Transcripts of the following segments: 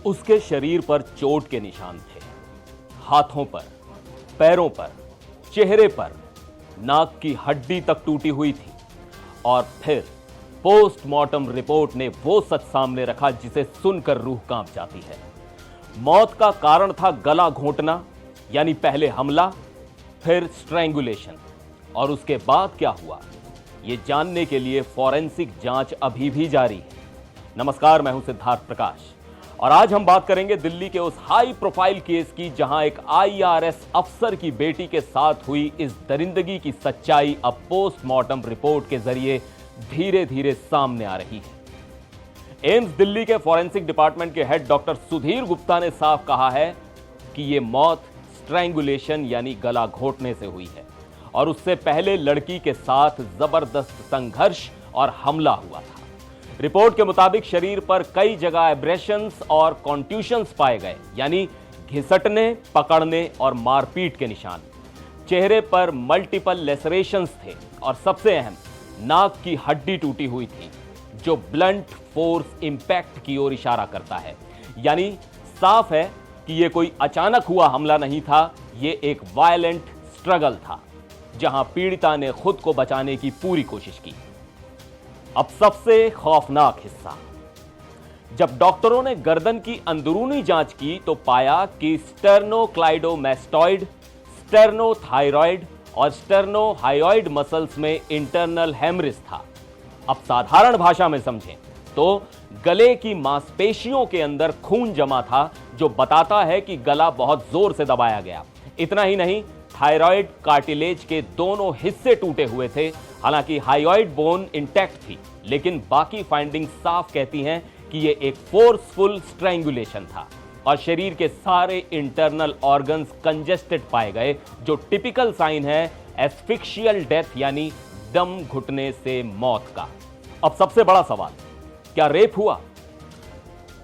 उसके शरीर पर चोट के निशान थे, हाथों पर, पैरों पर, चेहरे पर, नाक की हड्डी तक टूटी हुई थी। और फिर पोस्टमार्टम रिपोर्ट ने वो सच सामने रखा जिसे सुनकर रूह कांप जाती है। मौत का कारण था गला घोंटना, यानी पहले हमला, फिर स्ट्रैंगुलेशन, और उसके बाद क्या हुआ ये जानने के लिए फॉरेंसिक जांच अभी भी जारी है। नमस्कार, मैं हूं सिद्धार्थ प्रकाश और आज हम बात करेंगे दिल्ली के उस हाई प्रोफाइल केस की जहां एक आईआरएस अफसर की बेटी के साथ हुई इस दरिंदगी की सच्चाई अब पोस्टमार्टम रिपोर्ट के जरिए धीरे धीरे सामने आ रही है। एम्स दिल्ली के फॉरेंसिक डिपार्टमेंट के हेड डॉक्टर सुधीर गुप्ता ने साफ कहा है कि यह मौत स्ट्रैंगुलेशन यानी गला घोंटने से हुई है और उससे पहले लड़की के साथ जबरदस्त संघर्ष और हमला हुआ था। रिपोर्ट के मुताबिक शरीर पर कई जगह एब्रेशंस और कॉन्ट्यूशंस पाए गए, यानी घिसटने, पकड़ने और मारपीट के निशान। चेहरे पर मल्टीपल लेसरेशंस थे और सबसे अहम, नाक की हड्डी टूटी हुई थी जो ब्लंट फोर्स इंपैक्ट की ओर इशारा करता है। यानी साफ है कि यह कोई अचानक हुआ हमला नहीं था, यह एक वायलेंट स्ट्रगल था जहां पीड़िता ने खुद को बचाने की पूरी कोशिश की। अब सबसे खौफनाक हिस्सा, जब डॉक्टरों ने गर्दन की अंदरूनी जांच की तो पाया कि स्टेर्नोक्लाइडोमैस्टॉइड, स्टेर्नोथायरॉइड और स्टेर्नोहायोइड मसल्स में इंटरनल हेमरेज था। अब साधारण भाषा में समझें तो गले की मांसपेशियों के अंदर खून जमा था जो बताता है कि गला बहुत जोर से दबाया गया। इतना ही नहीं, थायराइड कार्टिलेज के दोनों हिस्से टूटे हुए थे। हालांकि हायोइड बोन इंटैक्ट थी, लेकिन बाकी फाइंडिंग साफ कहती हैं कि यह एक फोर्सफुल स्ट्रैंगुलेशन था और शरीर के सारे इंटरनल ऑर्गन्स कंजेस्टेड पाए गए, जो टिपिकल साइन है एस्फिक्शियल डेथ यानी दम घुटने से मौत का। अब सबसे बड़ा सवाल, क्या रेप हुआ?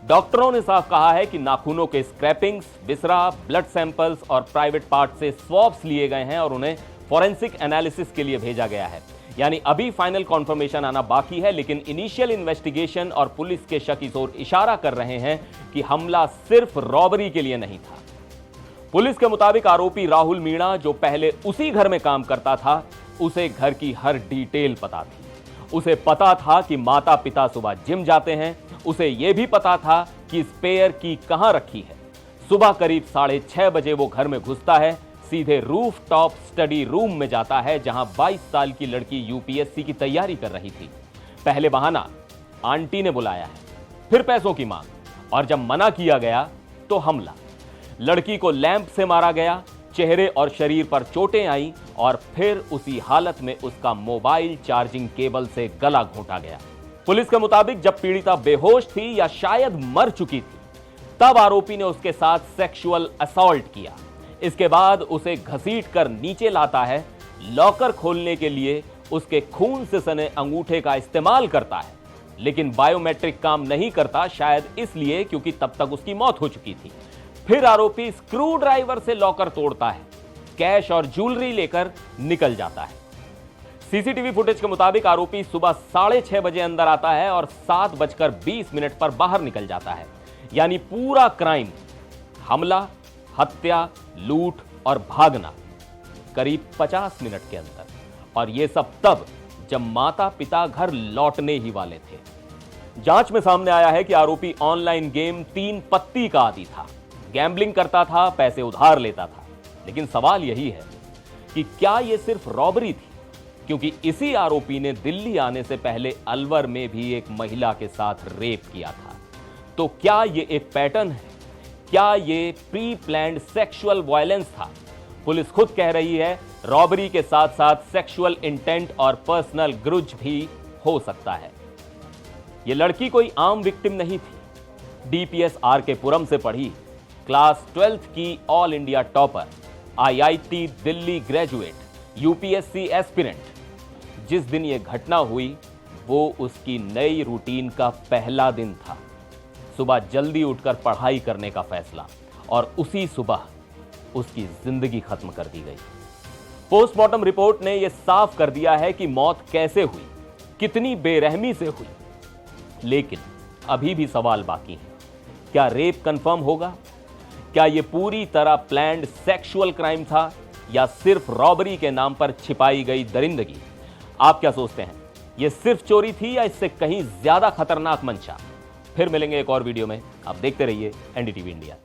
डॉक्टरों ने साफ कहा है कि नाखूनों के स्क्रैपिंग्स, विसरा, ब्लड सैंपल्स और प्राइवेट पार्ट से स्वॉब्स लिए गए हैं और उन्हें फॉरेंसिक एनालिसिस के लिए भेजा गया है। यानी अभी फाइनल कॉन्फर्मेशन आना बाकी है, लेकिन इनिशियल इन्वेस्टिगेशन और पुलिस के शक इस ओर इशारा कर रहे हैं कि हमला सिर्फ रॉबरी के लिए नहीं था। पुलिस के मुताबिक आरोपी राहुल मीणा, जो पहले उसी घर में काम करता था, उसे घर की हर डिटेल पता थी। उसे पता था कि माता पिता सुबह जिम जाते हैं, उसे यह भी पता था कि स्पेयर की कहां रखी है। सुबह करीब 6:30 बजे वो घर में घुसता है, सीधे रूफ टॉप स्टडी रूम में जाता है जहां 22 साल की लड़की यूपीएससी की तैयारी कर रही थी। पहले बहाना, आंटी ने बुलाया है, फिर पैसों की मांग, और जब मना किया गया तो हमला। लड़की को लैंप से मारा गया, चेहरे और शरीर पर चोटें आई और फिर उसी हालत में उसका मोबाइल चार्जिंग केबल से गला घोंटा गया। पुलिस के मुताबिक जब पीड़िता बेहोश थी या शायद मर चुकी थी, तब आरोपी ने उसके साथ सेक्सुअल असॉल्ट किया। इसके बाद उसे घसीटकर नीचे लाता है, लॉकर खोलने के लिए उसके खून से सने अंगूठे का इस्तेमाल करता है, लेकिन बायोमेट्रिक काम नहीं करता, शायद इसलिए क्योंकि तब तक उसकी मौत हो चुकी थी। फिर आरोपी स्क्रू ड्राइवर से लॉकर तोड़ता है, कैश और ज्वेलरी लेकर निकल जाता है। सीसीटीवी फुटेज के मुताबिक आरोपी सुबह 6:30 बजे अंदर आता है और 7:20 पर बाहर निकल जाता है। यानी पूरा क्राइम, हमला, हत्या, लूट और भागना, करीब 50 मिनट के अंदर, और यह सब तब जब माता पिता घर लौटने ही वाले थे। जांच में सामने आया है कि आरोपी ऑनलाइन गेम 3 पत्ती का आदी था, गैम्बलिंग करता था, पैसे उधार लेता था। लेकिन सवाल यही है कि क्या यह सिर्फ रॉबरी थी? क्योंकि इसी आरोपी ने दिल्ली आने से पहले अलवर में भी एक महिला के साथ रेप किया था। तो क्या यह एक पैटर्न है? क्या यह प्री प्लान्ड सेक्सुअल वायलेंस था? पुलिस खुद कह रही है रॉबरी के साथ साथ सेक्सुअल इंटेंट और पर्सनल ग्रुज भी हो सकता है। यह लड़की कोई आम विक्टिम नहीं थी। डीपीएस आरके पुरम से पढ़ी, क्लास 12th की all India topper, IIT Delhi graduate, UPSC aspirant. जिस दिन यह घटना हुई वो उसकी नई रूटीन का पहला दिन था। सुबह जल्दी उठकर पढ़ाई करने का फैसला, और उसी सुबह उसकी जिंदगी खत्म कर दी गई। पोस्टमार्टम रिपोर्ट ने यह साफ कर दिया है कि मौत कैसे हुई, कितनी बेरहमी से हुई। लेकिन अभी भी सवाल बाकी हैं। क्या रेप कंफर्म होगा? क्या यह पूरी तरह प्लान्ड सेक्सुअल क्राइम था या सिर्फ रॉबरी के नाम पर छिपाई गई दरिंदगी? आप क्या सोचते हैं? यह सिर्फ चोरी थी या इससे कहीं ज्यादा खतरनाक मंशा? फिर मिलेंगे एक और वीडियो में। आप देखते रहिए एनडीटीवी इंडिया।